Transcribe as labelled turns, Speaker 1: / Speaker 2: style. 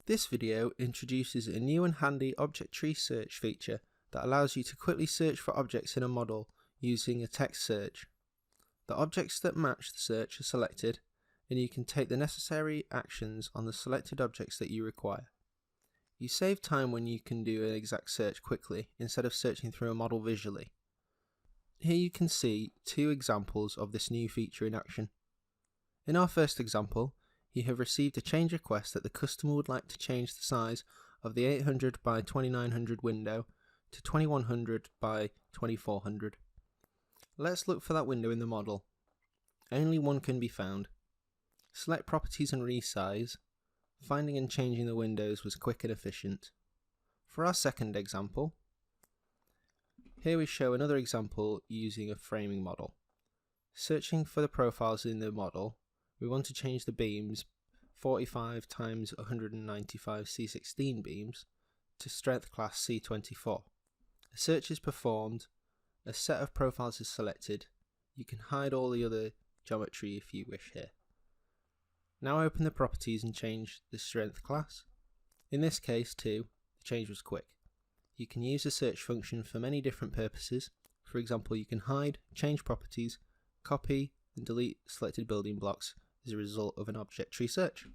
Speaker 1: This video introduces a new and handy object tree search feature that allows you to quickly search for objects in a model using a text search. The objects that match the search are selected, and you can take the necessary actions on the selected objects that you require. You save time when you can do an exact search quickly instead of searching through a model visually. Here you can see two examples of this new feature in action. In our first example, you have received a change request that the customer would like to change the size of the 800 by 2900 window to 2100 by 2400. Let's look for that window in the model. Only one can be found. Select Properties and Resize. Finding and changing the windows was quick and efficient. For our second example, here we show another example using a framing model. Searching for the profiles in the model, we want to change the beams 45 times 195 C16 beams to strength class C24. A search is performed, a set of profiles is selected. You can hide all the other geometry if you wish here. Now open the properties and change the strength class. In this case too, the change was quick. You can use the search function for many different purposes. For example, you can hide, change properties, copy and delete selected building blocks as a result of an object tree search.